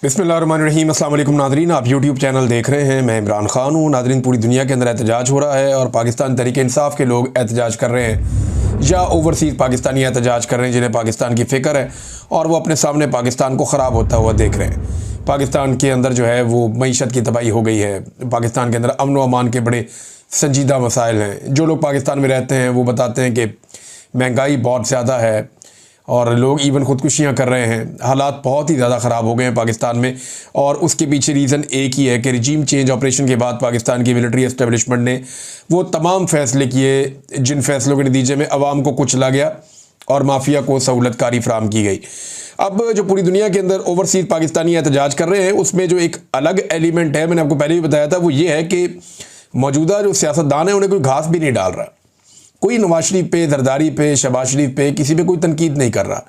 बिस्मिल्लाहिर्रहमानिर्रहीम। अस्सलाम वालेकुम नाज़रीन, आप यूट्यूब चैनल देख रहे हैं। मैं इमरान खान हूँ। नाज़रीन, पूरी दुनिया के अंदर एहतजाज हो रहा है और पाकिस्तान तहरीक इंसाफ के लोग एहतजाज कर रहे हैं या ओवरसीज़ पाकिस्तानी एहतजाज कर रहे हैं जिन्हें पाकिस्तान की फ़िक्र है और वो अपने सामने पाकिस्तान को ख़राब होता हुआ देख रहे हैं। पाकिस्तान के अंदर जो है वो मईशत की तबाही हो गई है। पाकिस्तान के अंदर अमन व अमान के बड़े संजीदा मसाइल हैं। जो लोग पाकिस्तान में रहते हैं वो बताते हैं कि महंगाई बहुत ज़्यादा है और लोग इवन ख़ुदकुशियाँ कर रहे हैं। हालात बहुत ही ज़्यादा ख़राब हो गए हैं पाकिस्तान में और उसके पीछे रीज़न एक ही है कि रिजीम चेंज ऑपरेशन के बाद पाकिस्तान की मिलिट्री एस्टेब्लिशमेंट ने वो तमाम फ़ैसले किए जिन फ़ैसलों के नतीजे में अवाम को कुचला गया और माफिया को सहूलतकारी फ़राहम की गई। अब जो पूरी दुनिया के अंदर ओवरसीज़ पाकिस्तानी एहतजाज कर रहे हैं उसमें जो एक अलग एलिमेंट है, मैंने आपको पहले भी बताया था, वो ये है कि मौजूदा जो सियासतदान है उन्हें कोई घास भी नहीं डाल रहा। कोई नवाज शरीफ पे, जरदारी पे, शहबाज शरीफ पे, किसी पे कोई तनकीद नहीं कर रहा।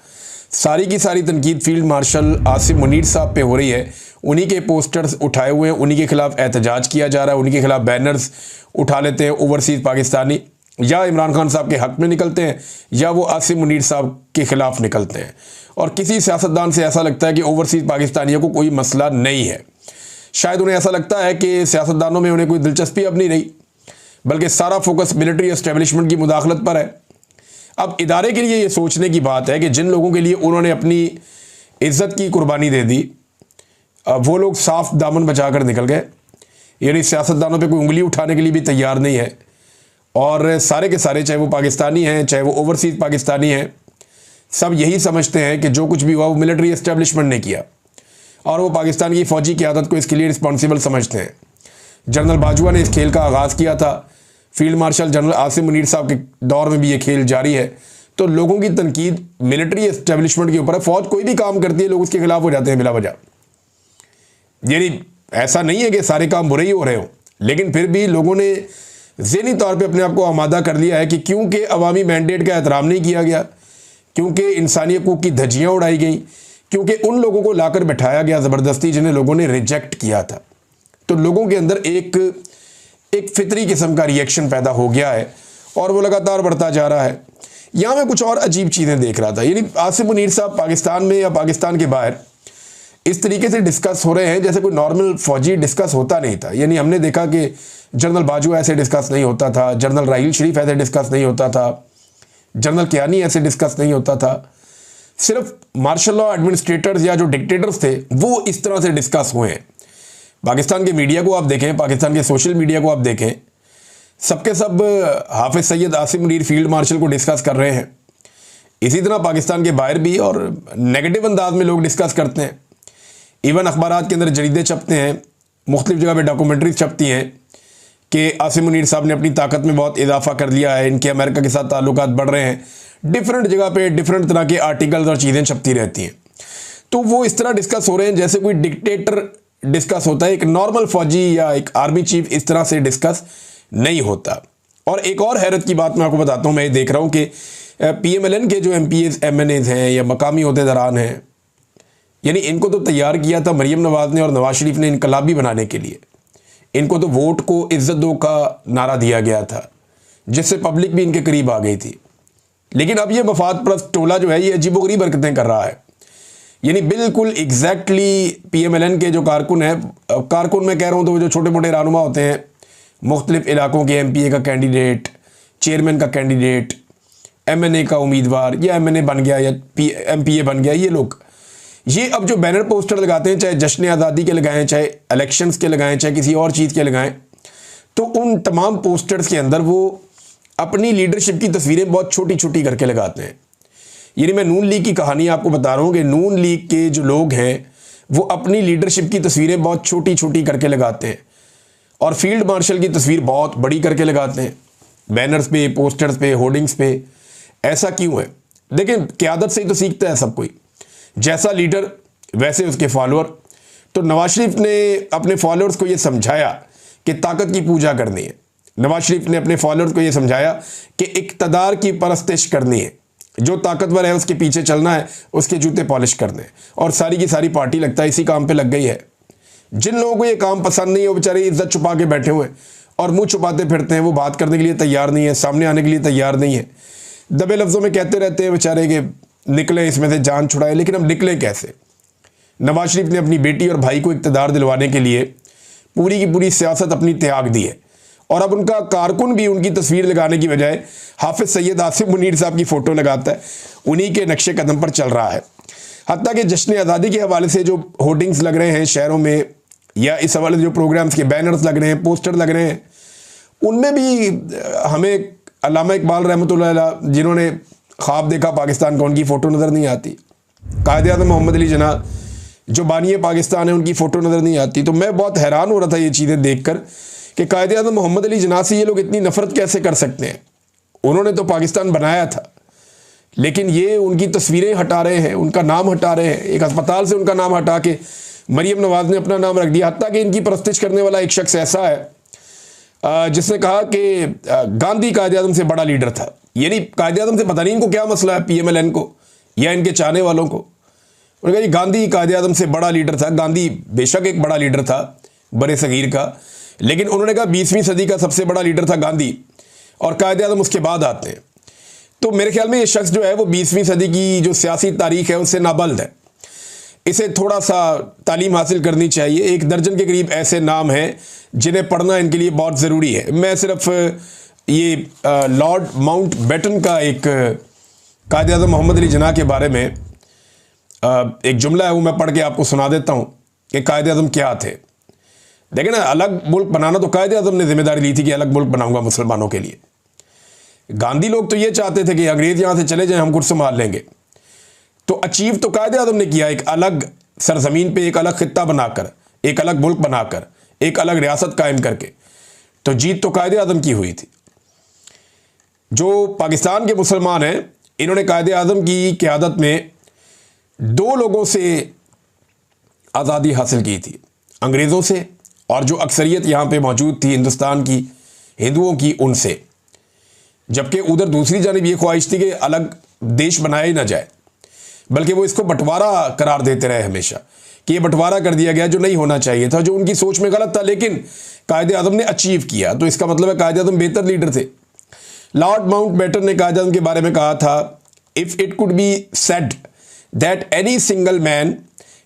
सारी की सारी तनकीद फील्ड मार्शल आसिम मुनीर साहब पे हो रही है। उन्हीं के पोस्टर्स उठाए हुए हैं, उन्हीं के खिलाफ एहतजाज किया जा रहा है, उन्हीं के खिलाफ बैनर्स उठा लेते हैं ओवरसीज़ पाकिस्तानी। या इमरान खान साहब के हक़ में निकलते हैं या वो आसिम मुनीर साहब के ख़िलाफ़ निकलते हैं। और किसी सियासतदान से ऐसा लगता है कि ओवरसीज़ पाकिस्तानियों को कोई मसला नहीं है। शायद उन्हें ऐसा लगता है कि सियासतदानों में उन्हें कोई दिलचस्पी अब नहीं रही, बल्कि सारा फोकस मिलिट्री एस्टेब्लिशमेंट की मुदाखलत पर है। अब इदारे के लिए ये सोचने की बात है कि जिन लोगों के लिए उन्होंने अपनी इज्जत की कुर्बानी दे दी, वो लोग साफ दामन बचाकर निकल गए। यानी सियासतदानों पे कोई उंगली उठाने के लिए भी तैयार नहीं है। और सारे के सारे, चाहे वो पाकिस्तानी हैं चाहे वो ओवरसीज़ पाकिस्तानी हैं, सब यही समझते हैं कि जो कुछ भी हुआ वो मिलिट्री एस्टेब्लिशमेंट ने किया और वो पाकिस्तान की फ़ौजी क़यादत को इसके लिए रिस्पॉन्सिबल समझते हैं। जनरल बाजवा ने इस खेल का आगाज़ किया था। Field marshal general Asim Munir साहब के दौर में भी ये खेल जारी है। तो लोगों की तनकीद मिलिट्री एस्टेब्लिशमेंट के ऊपर है। फ़ौज कोई भी काम करती है लोग उसके खिलाफ हो जाते हैं बिला वजह। यानी ऐसा नहीं है कि सारे काम बुरे ही हो रहे हों, लेकिन फिर भी लोगों ने ज़हनी तौर पे अपने आप को आमादा कर लिया है कि क्योंकि अवामी मैंडेट का एहतराम नहीं किया गया, क्योंकि इंसानी हकूक़ की धज्जियाँ उड़ाई गई, क्योंकि उन लोगों को लाकर बैठाया गया ज़बरदस्ती जिन्हें लोगों ने रिजेक्ट किया था, तो लोगों के अंदर एक फितरी किस्म का रिएक्शन पैदा हो गया है और वो लगातार बढ़ता जा रहा है। यहाँ मैं कुछ और अजीब चीज़ें देख रहा था। यानी आसिम मुनीर साहब पाकिस्तान में या पाकिस्तान के बाहर इस तरीके से डिस्कस हो रहे हैं जैसे कोई नॉर्मल फ़ौजी डिस्कस होता नहीं था। यानी हमने देखा कि जनरल बाजवा ऐसे डिस्कस नहीं होता था, जनरल राहील शरीफ ऐसे डिस्कस नहीं होता था, जनरल कियानी ऐसे डिस्कस नहीं होता था। सिर्फ मार्शल लॉ एडमिनिस्ट्रेटर्स या जो डिक्टेटर्स थे वो इस तरह से डिस्कस हुए हैं। पाकिस्तान के मीडिया को आप देखें, पाकिस्तान के सोशल मीडिया को आप देखें, सबके सब हाफिज़ सैयद आसिम मुनीर फील्ड मार्शल को डिस्कस कर रहे हैं। इसी तरह पाकिस्तान के बाहर भी और नेगेटिव अंदाज में लोग डिस्कस करते हैं। इवन अखबारात के अंदर जरीदे छपते हैं, मुख्तलिफ जगह पे डॉक्यूमेंट्रीज छपती हैं कि आसिम मुनीर साहब ने अपनी ताकत में बहुत इजाफा कर लिया है, इनके अमेरिका के साथ ताल्लुकात बढ़ रहे हैं। डिफरेंट जगह पे डिफरेंट तरह के आर्टिकल्स और चीज़ें छपती रहती हैं। तो वो इस तरह डिस्कस हो रहे हैं जैसे कोई डिक्टेटर डिस्कस होता है। एक नॉर्मल फौजी या एक आर्मी चीफ इस तरह से डिस्कस नहीं होता। और एक और हैरत की बात मैं आपको बताता हूँ, मैं देख रहा हूँ कि PMLN के जो MPs MNAs हैं या मकामी ओहदेदारान हैं, यानी इनको तो तैयार किया था मरीम नवाज़ ने और नवाज शरीफ ने इनकलाबी बनाने के लिए। इनको तो वोट को इज्जत दो का नारा दिया गया था जिससे पब्लिक भी इनके करीब आ गई थी। लेकिन अब ये मफाद परस्त टोला जो है ये अजीबोगरीब हरकतें कर रहा है। यानी बिल्कुल एग्जैक्टली PMLN के जो कारकुन हैं, कारकुन मैं कह रहा हूँ तो जो छोटे मोटे रहनुमा होते हैं, मुख्तलिफ इलाकों के MPA का कैंडिडेट, चेयरमैन का कैंडिडेट, MNA का उम्मीदवार या MNA बन गया या MPA बन गया, ये लोग ये अब जो बैनर पोस्टर लगाते हैं, चाहे जश्न आज़ादी के लगाएं, चाहे इलेक्शंस के लगाएं, चाहे किसी और चीज़ के लगाएं, तो उन तमाम पोस्टर्स के अंदर वो अपनी लीडरशिप की तस्वीरें बहुत छोटी छोटी करके लगाते हैं। यानी मैं नून लीग की कहानी आपको बता रहा हूँ कि नून लीग के जो लोग हैं वो अपनी लीडरशिप की तस्वीरें बहुत छोटी छोटी करके लगाते हैं और फील्ड मार्शल की तस्वीर बहुत बड़ी करके लगाते हैं बैनर्स पे, पोस्टर्स पे, होर्डिंग्स पे। ऐसा क्यों है? लेकिन क़यादत से ही तो सीखता है सब कोई, जैसा लीडर वैसे उसके फॉलोअर। तो नवाज शरीफ ने अपने फॉलोअर्स को ये समझाया कि ताकत की पूजा करनी है। नवाज शरीफ ने अपने फॉलोअर्स को ये समझाया कि इक़्तिदार की परस्तिश करनी है, जो ताकतवर है उसके पीछे चलना है, उसके जूते पॉलिश करने हैं। और सारी की सारी पार्टी लगता है इसी काम पे लग गई है। जिन लोगों को ये काम पसंद नहीं है वो बेचारे इज्जत छुपा के बैठे हुए हैं और मुंह छुपाते फिरते हैं। वो बात करने के लिए तैयार नहीं है, सामने आने के लिए तैयार नहीं है, दबे लफ्ज़ों में कहते रहते हैं बेचारे कि निकले इसमें से, जान छुड़ाए। लेकिन अब निकले कैसे? नवाज शरीफ ने अपनी बेटी और भाई को इक़्तिदार दिलवाने के लिए पूरी की पूरी सियासत अपनी त्याग दी है, और अब उनका कारकुन भी उनकी तस्वीर लगाने की बजाय हाफिज़ सैयद आसिफ मुनीर साहब की फ़ोटो लगाता है, उन्हीं के नक्शे कदम पर चल रहा है। हत्ता कि जश्न आज़ादी के हवाले से जो होर्डिंग्स लग रहे हैं शहरों में, या इस हवाले से जो प्रोग्राम्स के बैनर्स लग रहे हैं, पोस्टर लग रहे हैं, उनमें भी हमें अल्लामा इकबाल रहमतुल्लाह अलैह जिन्होंने ख्वाब देखा पाकिस्तान का, उनकी फ़ोटो नज़र नहीं आती। कायद-ए-आज़म मोहम्मद अली जिन्ना जो बानी पाकिस्तान है, उनकी फ़ोटो नज़र नहीं आती। तो मैं बहुत हैरान हो रहा था ये चीज़ें देखकर कि कायद-ए-आज़म मोहम्मद अली जिन्ना से ये लोग इतनी नफ़रत कैसे कर सकते हैं। उन्होंने तो पाकिस्तान बनाया था, लेकिन ये उनकी तस्वीरें हटा रहे हैं, उनका नाम हटा रहे हैं। एक अस्पताल से उनका नाम हटा के मरीम नवाज़ ने अपना नाम रख दिया। हत्ता कि इनकी परस्तिश करने वाला एक शख्स ऐसा है जिसने कहा कि गांधी कायद-ए-आज़म से बड़ा लीडर था। यानी कायद-ए-आज़म से पता नहीं इनको क्या मसला है, PMLN को या इनके चाहने वालों को। उन्होंने कहा गांधी कायद-ए-आज़म से बड़ा लीडर था। गांधी बेशक एक बड़ा लीडर था बड़े सगीर का, लेकिन उन्होंने कहा 20वीं सदी का सबसे बड़ा लीडर था गांधी, और कायद-ए-आज़म उसके बाद आते हैं। तो मेरे ख्याल में ये शख्स जो है वो 20वीं सदी की जो सियासी तारीख है उससे नाबल्द है। इसे थोड़ा सा तालीम हासिल करनी चाहिए। 1 दर्जन के करीब ऐसे नाम हैं जिन्हें पढ़ना इनके लिए बहुत ज़रूरी है। मैं सिर्फ ये लॉर्ड माउंट बैटन का एक कायद-ए-आज़म मोहम्मद अली जिन्ना के बारे में एक जुमला है, वो मैं पढ़ के आपको सुना देता हूँ कि कायद-ए-आज़म क्या थे। देखें ना, अलग मुल्क बनाना तो कायद-ए-आज़म ने जिम्मेदारी ली थी कि अलग मुल्क बनाऊंगा मुसलमानों के लिए। गांधी लोग तो ये चाहते थे कि अंग्रेज यहाँ से चले जाएं, हम खुद संभाल लेंगे। तो अचीव तो कायद-ए-आज़म ने किया, एक अलग सरजमीन पे एक अलग खित्ता बनाकर, एक अलग मुल्क बनाकर, एक अलग रियासत कायम करके। तो जीत तो कायद-ए-आज़म की हुई थी। जो पाकिस्तान के मुसलमान हैं, इन्होंने कायद-ए-आज़म की क़यादत में 2 लोगों से आज़ादी हासिल की थी, अंग्रेज़ों से, और जो अक्सरियत यहाँ पे मौजूद थी हिंदुस्तान की हिंदुओं की, उनसे। जबकि उधर दूसरी जानिब ये ख्वाहिश थी कि अलग देश बनाया ही ना जाए, बल्कि वो इसको बंटवारा करार देते रहे हमेशा कि ये बंटवारा कर दिया गया, जो नहीं होना चाहिए था, जो उनकी सोच में गलत था, लेकिन कायद-ए-आज़म ने अचीव किया। तो इसका मतलब है कायद-ए-आज़म बेहतर लीडर थे। लॉर्ड माउंट बैटन ने कायद-ए-आज़म के बारे में कहा था, if it could be said that any single man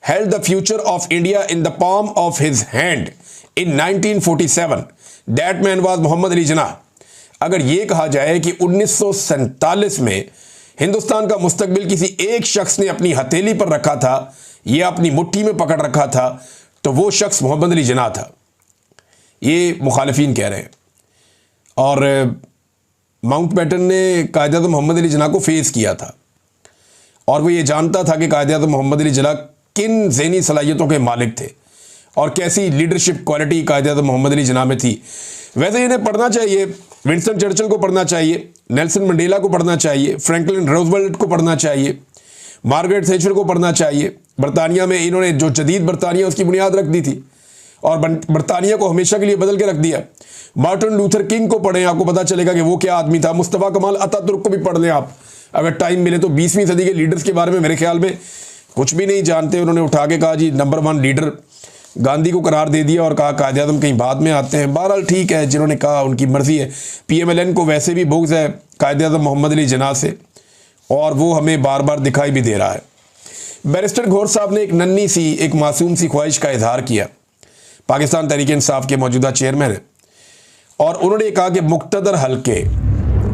held the future of India in the palm of his hand in 1947, that man was Mohammad Ali Jinnah. अगर ये कहा जाए कि 1947 में हिंदुस्तान का मुस्तकबिल किसी एक शख्स ने अपनी हथेली पर रखा था या अपनी मुट्ठी में पकड़ रखा था, तो वो शख्स मोहम्मद अली जिन्ना था। ये मुखालिफिन कह रहे हैं। और माउंट बैटन ने कायद-ए-आज़म मोहम्मद अली जिन्ना को फेस किया था, और वो ये जानता था कि कायद-ए-आज़म मोहम्मद अली जिन्ना किन ज़हनी सलाहियतों के मालिक थे और कैसी लीडरशिप क्वालिटी कायद-ए-आज़म मोहम्मद अली जिन्ना में थी। वैसे इन्हें पढ़ना चाहिए, विंस्टन चर्चिल को पढ़ना चाहिए, नेल्सन मंडेला को पढ़ना चाहिए, फ्रैंकलिन रूज़वेल्ट को पढ़ना चाहिए, मार्गरेट थैचर को पढ़ना चाहिए। बरतानिया में इन्होंने जो जदीद बरतानिया उसकी बुनियाद रख दी थी और बरतानिया को हमेशा के लिए बदल के रख दिया। मार्टिन लूथर किंग को पढ़ें, आपको पता चलेगा कि वो क्या आदमी था। मुस्तफ़ा कमाल अतातुर्क को भी पढ़ लें आप, अगर टाइम मिले तो। 20वीं सदी के लीडर्स के बारे में मेरे ख्याल में कुछ भी नहीं जानते। उन्होंने उठा के कहा जी नंबर 1 लीडर गांधी को करार दे दिया और कहा कायद-ए-आज़म कहीं बाद में आते हैं। बहरहाल ठीक है, जिन्होंने कहा उनकी मर्ज़ी है। PMLN को वैसे भी बुग़्ज़ है कायद-ए-आज़म मोहम्मद अली जिन्ना से, और वो हमें बार बार दिखाई भी दे रहा है। बैरिस्टर घोर साहब ने एक नन्ही सी, एक मासूम सी ख्वाहिश का इजहार किया, पाकिस्तान तहरीक इंसाफ के मौजूदा चेयरमैन हैं, और उन्होंने कहा कि मुक़्तदर हल्के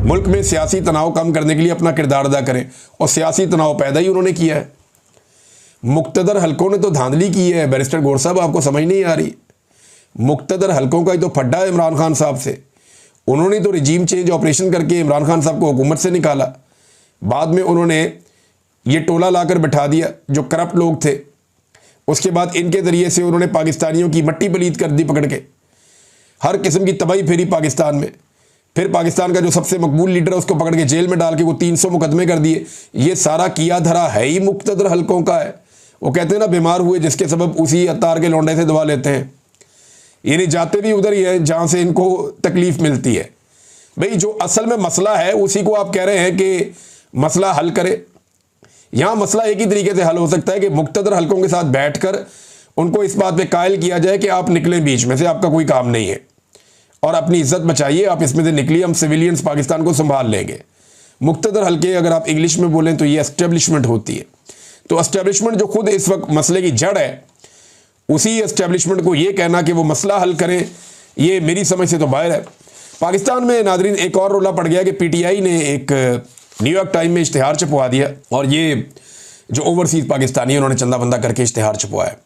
मुल्क में सियासी तनाव कम करने के लिए अपना किरदार अदा करें, और सियासी तनाव पैदा ही उन्होंने किया है। मुक़्तदर हल्कों ने तो धांधली की है। बैरिस्टर घोर साहब, आपको समझ नहीं आ रही? मुक़्तदर हल्कों का ही तो फड्डा है इमरान खान साहब से। उन्होंने तो रिजीम चेंज ऑपरेशन करके इमरान खान साहब को हुकूमत से निकाला। बाद में उन्होंने ये टोला लाकर बिठा दिया जो करप्ट लोग थे। उसके बाद इनके ज़रिए से उन्होंने पाकिस्तानियों की मट्टी पलीत कर दी पकड़ के, हर किस्म की तबाही फेरी पाकिस्तान में। फिर पाकिस्तान का जो सबसे मकबूल लीडर है उसको पकड़ के जेल में डाल के वो 300 मुकदमे कर दिए। ये सारा किया धरा है ही मुक़्तदर हल्कों का है। वो कहते हैं ना, बीमार हुए जिसके सबब उसी अतार के लौंडे से दवा लेते हैं। यानी जाते भी उधर ही है जहाँ से इनको तकलीफ़ मिलती है। भाई जो असल में मसला है उसी को आप कह रहे हैं कि मसला हल करे। यहाँ मसला एक ही तरीके से हल हो सकता है कि मुक़्तदर हल्कों के साथ बैठकर उनको इस बात पे कायल किया जाए कि आप निकलें बीच में से, आपका कोई काम नहीं है और अपनी इज्जत बचाइए, आप इसमें से निकलिए, हम सिविलियंस पाकिस्तान को संभाल लेंगे। मुक़्तदर हल्के, अगर आप इंग्लिश में बोलें तो ये एस्टेब्लिशमेंट होती है। तो एस्टेब्लिशमेंट जो खुद इस वक्त मसले की जड़ है, उसी एस्टेब्लिशमेंट को ये कहना कि वो मसला हल करें, ये मेरी समझ से तो बाहर है। पाकिस्तान में नादरीन एक और रोला पड़ गया कि पीटीआई ने एक न्यूयॉर्क टाइम में इश्तिहार छपवा दिया, और ये जो ओवरसीज़ पाकिस्तानी है उन्होंने चंदा बंदा करके इश्तिहार छपवाया।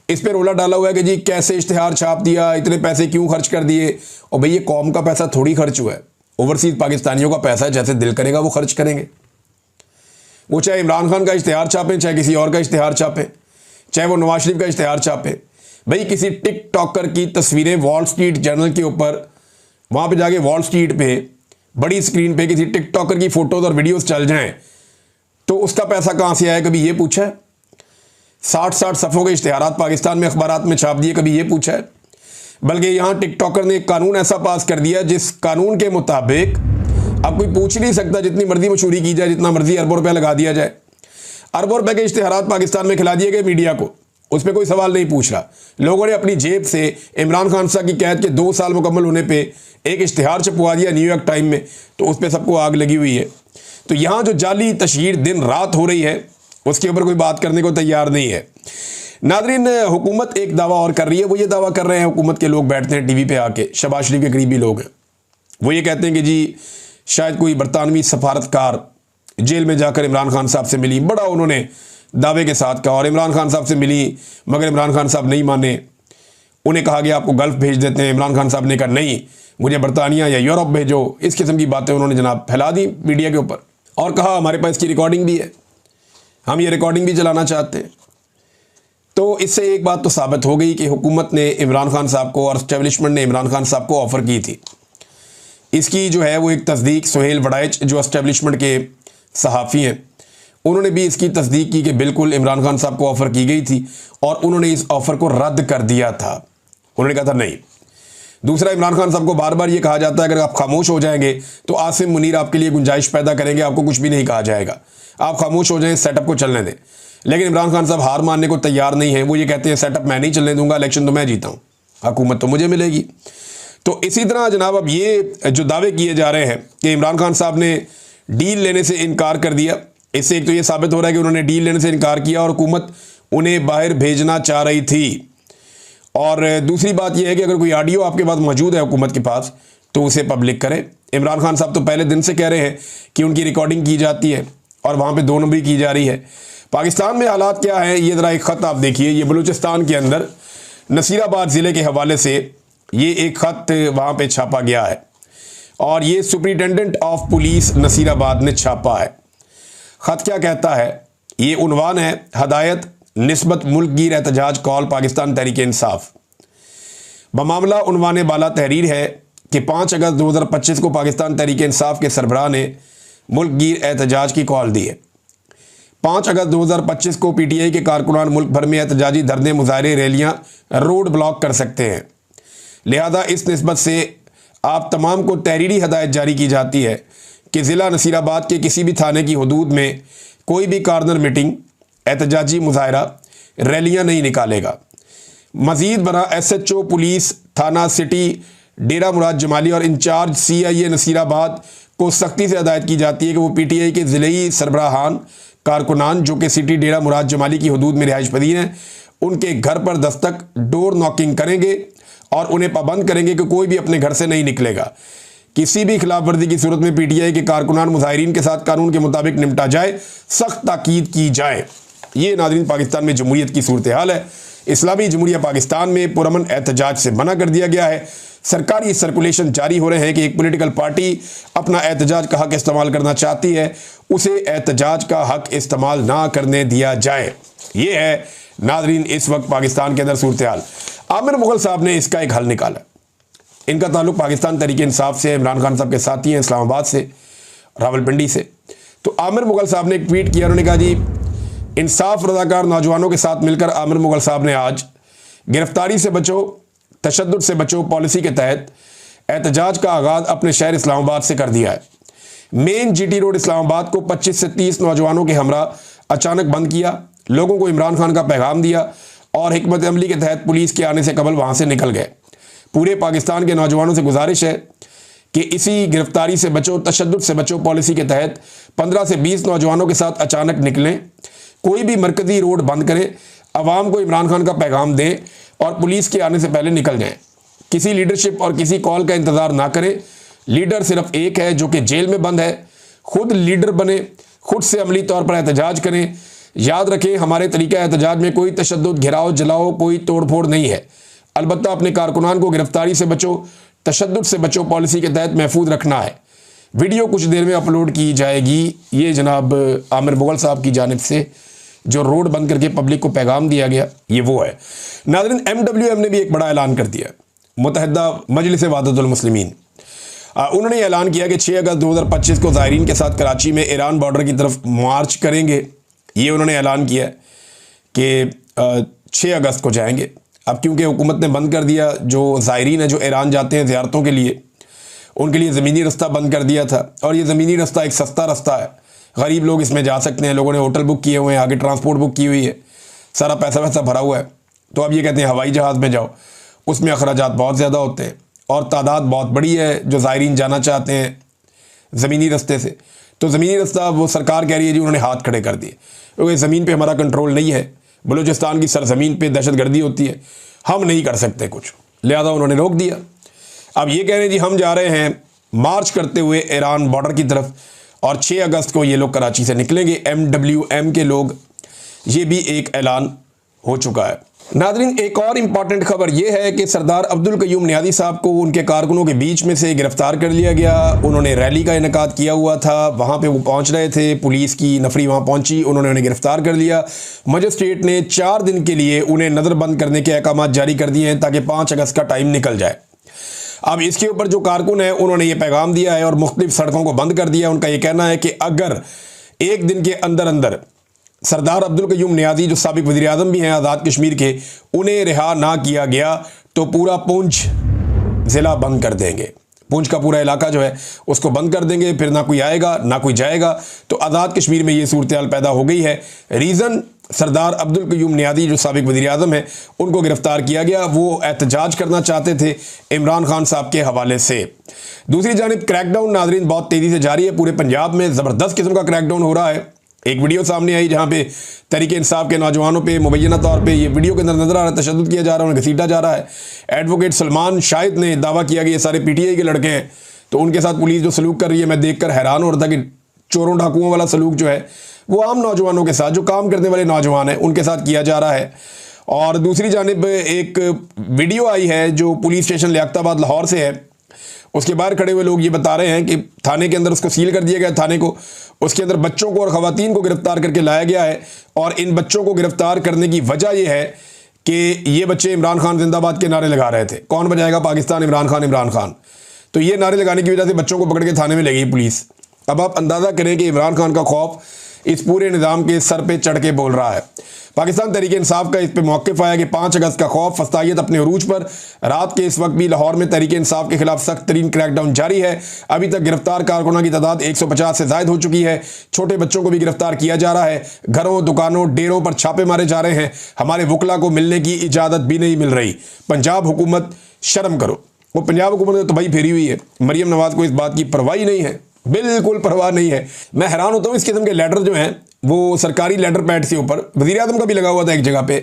इस पर रोला डाला हुआ है कि जी कैसे इश्तिहार छाप दिया, इतने पैसे क्यों खर्च कर दिए। और भाई ये कौम का पैसा थोड़ी खर्च हुआ है, ओवरसीज़ पाकिस्तानियों का पैसा है, जैसे दिल करेगा वो खर्च करेंगे। वो चाहे इमरान खान का इश्तिहार छापें, चाहे किसी और का इश्तिहार छापें, चाहे वो नवाज शरीफ का इश्तिहार छापें। भाई किसी टिकटॉकर की तस्वीरें वॉल स्ट्रीट जर्नल के ऊपर, वहाँ पे जाके वॉल स्ट्रीट पे बड़ी स्क्रीन पे किसी टिकटॉकर की फ़ोटोज़ और वीडियोज़ चल जाएं, तो उसका पैसा कहाँ से आया, कभी ये पूछा है? 60-60 सफ़ों के इश्तिहारात पाकिस्तान में अखबारात में छाप दिए, कभी ये पूछा है? बल्कि यहाँ टिकटॉकर ने एक कानून ऐसा पास कर दिया जिस कानून के मुताबिक अब कोई पूछ नहीं सकता, जितनी मर्जी मशहूरी की जाए, जितना मर्जी अरबों रुपया लगा दिया जाए, अरबों रुपए के इश्तिहारात पाकिस्तान में खिला दिए गए मीडिया को, उस पर कोई सवाल नहीं पूछ रहा। लोगों ने अपनी जेब से इमरान खान साहब की कैद के 2 साल मुकम्मल होने पे एक इश्तिहार छपवा दिया न्यूयॉर्क टाइम में, तो उस पर सबको आग लगी हुई है। तो यहाँ जो जाली तशहीर दिन रात हो रही है, उसके ऊपर कोई बात करने को तैयार नहीं है। नादरीन, हुकूमत एक दावा और कर रही है। वो ये दावा कर रहे हैं, हुकूमत के लोग बैठते हैं टीवी पे आके, शहबाज शरीफ के करीबी लोग हैं, वो ये कहते हैं कि जी शायद कोई बरतानवी सफारतकार जेल में जाकर इमरान खान साहब से मिली, बड़ा उन्होंने दावे के साथ कहा, और इमरान खान साहब से मिली, मगर इमरान खान साहब नहीं माने, उन्हें कहा गया आपको गल्फ भेज देते हैं। इमरान खान साहब ने कहा नहीं, मुझे बरतानिया या यूरोप भेजो। इस किस्म की बातें उन्होंने जनाब फैला दी मीडिया के ऊपर, और कहा हमारे पास इसकी रिकॉर्डिंग भी है, हम ये रिकॉर्डिंग भी चलाना चाहते हैं। तो इससे एक बात तो साबित हो गई कि हुकूमत ने इमरान खान साहब को और एस्टेब्लिशमेंट ने इमरान खान साहब को ऑफ़र की थी। इसकी जो है वो एक तस्दीक सुहेल वड़ाइच जो एस्टेब्लिशमेंट के सहाफ़ी हैं, उन्होंने भी इसकी तस्दीक की कि बिल्कुल इमरान खान साहब को ऑफ़र की गई थी, और उन्होंने इस ऑफ़र को रद्द कर दिया था। उन्होंने कहा था नहीं। दूसरा, इमरान खान साहब को बार बार ये कहा जाता है अगर आप खामोश हो जाएंगे तो आसिम मुनीर आपके लिए गुंजाइश पैदा करेंगे, आपको कुछ भी नहीं कहा जाएगा, आप खामोश हो जाएं, सेटअप को चलने दें। लेकिन इमरान खान साहब हार मानने को तैयार नहीं है। वो ये कहते हैं सेटअप मैं नहीं चलने दूंगा, इलेक्शन तो मैं जीता हूँ, हुकूमत तो मुझे मिलेगी। तो इसी तरह जनाब अब ये जो दावे किए जा रहे हैं कि इमरान खान साहब ने डील लेने से इनकार कर दिया, इससे एक तो ये साबित हो रहा है कि उन्होंने डील लेने से इनकार किया और हुकूमत उन्हें बाहर भेजना चाह रही थी। और दूसरी बात यह है कि अगर कोई ऑडियो आपके पास मौजूद है हुकूमत के पास, तो उसे पब्लिक करें। इमरान खान साहब तो पहले दिन से कह रहे हैं कि उनकी रिकॉर्डिंग की जाती है और वहाँ पे 2 नंबरी की जा रही है। पाकिस्तान में हालात क्या है, ये ज़रा एक ख़त आप देखिए। ये बलूचिस्तान के अंदर नसीराबाद ज़िले के हवाले से ये एक ख़त वहाँ पे छापा गया है, और ये सुपरिटेंडेंट ऑफ पुलिस नसीराबाद ने छापा है। ख़त क्या कहता है, ये उन्वान है हदायत निस्बत मुल्कगीर एहतजाज कॉल पाकिस्तान तहरीक इंसाफ। बमामला उन्वान बाला तहरीर है कि 5 अगस्त 2025 को पाकिस्तान तहरीक इंसाफ के सरबराह ने मुल्कगीर एहतजाज की कॉल दी है। 5 अगस्त 2025 को पीटीआई के कारकुनान मुल्क भर में एहतजाजी धरने, मुजाहरे, रैलियां, रोड ब्लॉक कर सकते हैं। लिहाजा इस निस्बत से आप तमाम को तहरीरी हदायत जारी की जाती है कि ज़िला नसीराबाद के किसी भी थाने की हदूद में कोई भी कार्नर मीटिंग, एहतजाजी मुजाहरा, रैलियां नहीं निकालेगा। मज़ीद बना SHO पुलिस थाना सिटी डेरा मुराद जमाली और इंचार्ज CIA नसीराबाद को सख्ती से हदायत की जाती है कि वो PTI के ज़िले सरबराहान कारकुनान जो कि सिटी डेरा मुराद जमाली की हदूद में रिहाइश पजीर हैं, उनके घर पर दस्तक डोर नॉकिंग करेंगे और उन्हें पाबंद करेंगे कि कोई भी अपने घर से नहीं निकलेगा। किसी भी खिलाफ वर्जी की सूरत में PTI के कारकुनान मुजाहिरीन के साथ कानून के मुताबिक निपटा जाए, सख्त ताकीद की जाए। ये नाज़रीन पाकिस्तान में जमहूरियत की सूरत हाल है। इस्लामी जमहूरिया पाकिस्तान में पुरअमन एहतजाज से मना कर दिया गया है। सरकारी सर्कुलेशन जारी हो रहे हैं कि एक पॉलिटिकल पार्टी अपना एहतजाज का हक इस्तेमाल करना चाहती है, उसे एहतजाज का हक इस्तेमाल ना करने दिया जाए। ये है नाज़रीन इस वक्त पाकिस्तान के अंदर सूरत हाल। आमिर मुगल साहब ने इसका एक हल निकाला। इनका ताल्लुक पाकिस्तान तहरीक इंसाफ से, इमरान खान साहब के साथी हैं, इस्लामाबाद से, रावलपिंडी से। तो आमिर मुगल साहब ने एक ट्वीट किया। उन्होंने कहा जी इंसाफ रज़ाकार नौजवानों के साथ मिलकर आमिर मुगल साहब ने आज गिरफ्तारी से बचो, तशद्दुद से बचो पॉलिसी के तहत एहतजाज का आगाज़ अपने शहर इस्लामाबाद से कर दिया है। मेन GT रोड इस्लामाबाद को 25 से 30 नौजवानों के हमरा अचानक बंद किया, लोगों को इमरान खान का पैगाम दिया और हिकमत अमली के तहत पुलिस के आने से कबल वहाँ से निकल गए। पूरे पाकिस्तान के नौजवानों से गुजारिश है कि इसी गिरफ्तारी से बचो, तशद्दुद से बचो पॉलिसी के तहत 15 से 20 नौजवानों के साथ अचानक निकलें, कोई भी मरकजी रोड बंद करें, अवाम को इमरान खान का पैगाम दें और पुलिस के आने से पहले निकल जाएं। किसी लीडरशिप और किसी कॉल का इंतज़ार ना करें। लीडर सिर्फ एक है जो कि जेल में बंद है। खुद लीडर बने, खुद से अमली तौर पर एहतजाज करें। याद रखें, हमारे तरीका एहतजाज में कोई तशद्दुद, घिराव, जलाओ, कोई तोड़फोड़ नहीं है। अलबत्ता अपने कारकुनान को गिरफ्तारी से बचो, तशद्दुद से बचो, पॉलिसी के तहत महफूज रखना है। वीडियो कुछ देर में अपलोड की जाएगी। ये जनाब आमिर मुगल साहब की जानिब से जो रोड बंद करके पब्लिक को पैगाम दिया गया, ये वो है। नाज़रीन, MWM ने भी एक बड़ा ऐलान कर दिया। मुत्तहिदा मजलिस वहदतुल मुस्लिमीन, उन्होंने ऐलान किया कि 6 अगस्त 2025 को ज़ायरीन के साथ कराची में ईरान बॉर्डर की तरफ मार्च करेंगे। ये उन्होंने ऐलान किया कि 6 अगस्त को जाएंगे। अब क्योंकि हुकूमत ने बंद कर दिया, जो ज़ायरीन है जो ईरान जाते हैं ज़ियारतों के लिए, उनके लिए ज़मीनी रास्ता बंद कर दिया था। और ये ज़मीनी रास्ता एक सस्ता रास्ता है, गरीब लोग इसमें जा सकते हैं। लोगों ने होटल बुक किए हुए हैं, आगे ट्रांसपोर्ट बुक की हुई है, सारा पैसा वैसा भरा हुआ है। तो अब ये कहते हैं हवाई जहाज़ में जाओ, उसमें अखराजात बहुत ज़्यादा होते हैं और तादाद बहुत बड़ी है जो ज़ायरीन जाना चाहते हैं ज़मीनी रास्ते से। तो ज़मीनी रास्ता वो सरकार कह रही है जी उन्होंने हाथ खड़े कर दिए, क्योंकि ज़मीन पे हमारा कंट्रोल नहीं है। बलूचिस्तान की सरजमीन पे दहशतगर्दी होती है, हम नहीं कर सकते कुछ, लिहाजा उन्होंने रोक दिया। अब ये कह रहे हैं जी हम जा रहे हैं मार्च करते हुए ईरान बॉर्डर की तरफ और 6 अगस्त को ये लोग कराची से निकलेंगे। MWM के लोग, ये भी एक ऐलान हो चुका है। नाज़रीन, एक और इम्पॉर्टेंट खबर यह है कि सरदार अब्दुल कयूम नियाज़ी साहब को उनके कारकुनों के बीच में से गिरफ्तार कर लिया गया। उन्होंने रैली का इनेकाद किया हुआ था, वहाँ पे वो पहुँच रहे थे, पुलिस की नफरी वहाँ पहुँची, उन्होंने उन्हें गिरफ्तार कर लिया। मजिस्ट्रेट ने 4 दिन के लिए उन्हें नज़रबंद करने के अहकाम जारी कर दिए हैं ताकि 5 अगस्त का टाइम निकल जाए। अब इसके ऊपर जो कारकुन है उन्होंने ये पैगाम दिया है और मुख्तलिफ सड़कों को बंद कर दिया। उनका ये कहना है कि अगर एक दिन के अंदर अंदर सरदार अब्दुल कयूम नियाज़ी जो साबिक वज़ीर आज़म भी हैं आज़ाद कश्मीर के, उन्हें रिहा ना किया गया तो पूरा पुंछ ज़िला बंद कर देंगे। पुंछ का पूरा इलाका जो है उसको बंद कर देंगे, फिर ना कोई आएगा ना कोई जाएगा। तो आज़ाद कश्मीर में ये सूरत हाल पैदा हो गई है। रीज़न, सरदार अब्दुल कयूम नियाज़ी जो साबिक वज़ीर आज़म है उनको गिरफ्तार किया गया। वो एहतजाज करना चाहते थे इमरान खान साहब के हवाले से। दूसरी जानिब क्रैकडाउन नाज़रीन बहुत तेज़ी से जारी है। पूरे पंजाब में ज़बरदस्त किस्म का क्रैकडाउन हो रहा है। एक वीडियो सामने आई जहाँ पे तहरीक इंसाफ के नौजवानों पे मुबैना तौर पे ये वीडियो के अंदर नजर आ रहा है तशद्दुद किया जा रहा है, उन्हें घसीटा जा रहा है। एडवोकेट सलमान शाहिद ने दावा किया कि ये सारे PTI के लड़के हैं, तो उनके साथ पुलिस जो सलूक कर रही है मैं देखकर हैरान हो रहा था कि चोरों डाकुओं वाला सलूक जो है वो आम नौजवानों के साथ, जो काम करने वाले नौजवान हैं, उनके साथ किया जा रहा है। और दूसरी जानिब एक वीडियो आई है जो पुलिस स्टेशन लियाकताबाद लाहौर से है, उसके बाहर खड़े हुए लोग ये बता रहे हैं कि थाने के अंदर उसको सील कर दिया गया, थाने को, उसके अंदर बच्चों को और ख़वातीन को गिरफ्तार करके लाया गया है। और इन बच्चों को गिरफ्तार करने की वजह यह है कि ये बच्चे इमरान खान जिंदाबाद के नारे लगा रहे थे, कौन बचाएगा पाकिस्तान, इमरान खान, इमरान खान। तो ये नारे लगाने की वजह से बच्चों को पकड़ के थाने में ले गई पुलिस। अब आप अंदाज़ा करें कि इमरान खान का खौफ इस पूरे निज़ाम के सर पे चढ़ के बोल रहा है। पाकिस्तान तहरीक इंसाफ का इस पे मौक़िफ़ आया कि 5 अगस्त का खौफ, फस्तायत अपने अरूज पर। रात के इस वक्त भी लाहौर में तहरीक इंसाफ के खिलाफ सख्त तरीन क्रैकडाउन जारी है। अभी तक गिरफ्तार कारकुनों की तादाद 150 से ज़ायद हो चुकी है। छोटे बच्चों को भी गिरफ्तार किया जा रहा है। घरों, दुकानों, डेरों पर छापे मारे जा रहे हैं। हमारे वकला को मिलने की इजाज़त भी नहीं मिल रही। पंजाब हुकूमत शर्म करो। वो पंजाब हुकूमत ने तबाही फेरी हुई है। मरियम नवाज़ को इस बात की परवाह नहीं है, बिल्कुल परवाह नहीं है। मैं हैरान होता हूँ इस किस्म के लेटर जो हैं वो सरकारी लेटर पैड से ऊपर, वज़ीर आज़म का भी लगा हुआ था एक जगह पे,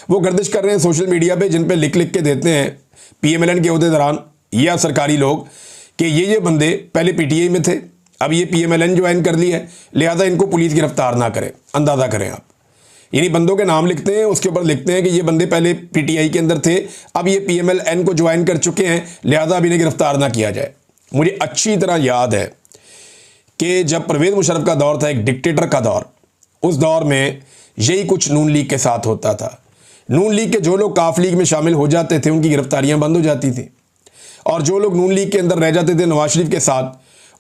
वो गर्दिश कर रहे हैं सोशल मीडिया पे, जिन पे लिख लिख के देते हैं PMLN के अहदेदारान या सरकारी लोग कि ये बंदे पहले PTI में थे, अब ये PMLN ज्वाइन कर ली है, लिहाजा इनको पुलिस गिरफ्तार ना करे। अंदाज़ा करें आप, यानी बंदों के नाम लिखते हैं, उसके ऊपर लिखते हैं कि ये बंदे पहले PTI के अंदर थे, अब ये PMLN को ज्वाइन कर चुके हैं, लिहाजा अब इन्हें गिरफ्तार ना किया जाए। मुझे अच्छी तरह याद है कि जब परवेज़ मुशर्रफ का दौर था, एक डिक्टेटर का दौर, उस दौर में यही कुछ नून लीग के साथ होता था। नून लीग के जो लोग काफ लीग में शामिल हो जाते थे उनकी गिरफ्तारियां बंद हो जाती थी, और जो लोग नून लीग के अंदर रह जाते थे नवाज शरीफ के साथ,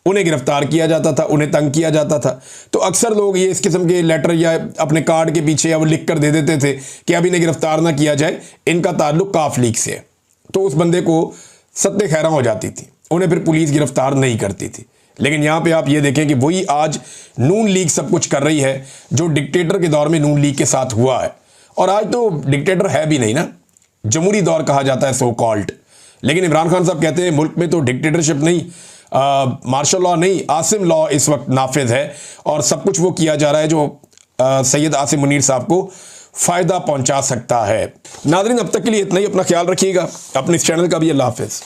उन्हें गिरफ्तार किया जाता था, उन्हें तंग किया जाता था। तो अक्सर लोग ये इस किस्म के लेटर या अपने कार्ड के पीछे या वो लिख कर दे देते थे कि अब इन्हें गिरफ्तार ना किया जाए, इनका ताल्लुक काफ लीग से है। तो उस बंदे को सत्ते खैरा हो जाती थी, उन्हें फिर पुलिस गिरफ्तार नहीं करती थी। लेकिन यहाँ पे आप ये देखें कि वही आज नून लीग सब कुछ कर रही है जो डिक्टेटर के दौर में नून लीग के साथ हुआ है। और आज तो डिक्टेटर है भी नहीं ना, जमहूरी दौर कहा जाता है, सो कॉल्ड। लेकिन इमरान खान साहब कहते हैं मुल्क में तो डिक्टेटरशिप नहीं, मार्शल लॉ नहीं, आसिम लॉ इस वक्त नाफिज है और सब कुछ वो किया जा रहा है जो सैयद आसिम मुनीर साहब को फ़ायदा पहुंचा सकता है। नाज़रीन, अब तक के लिए इतना ही। अपना ख्याल रखिएगा, अपने इस चैनल का भी। अल्लाह हाफ़िज़।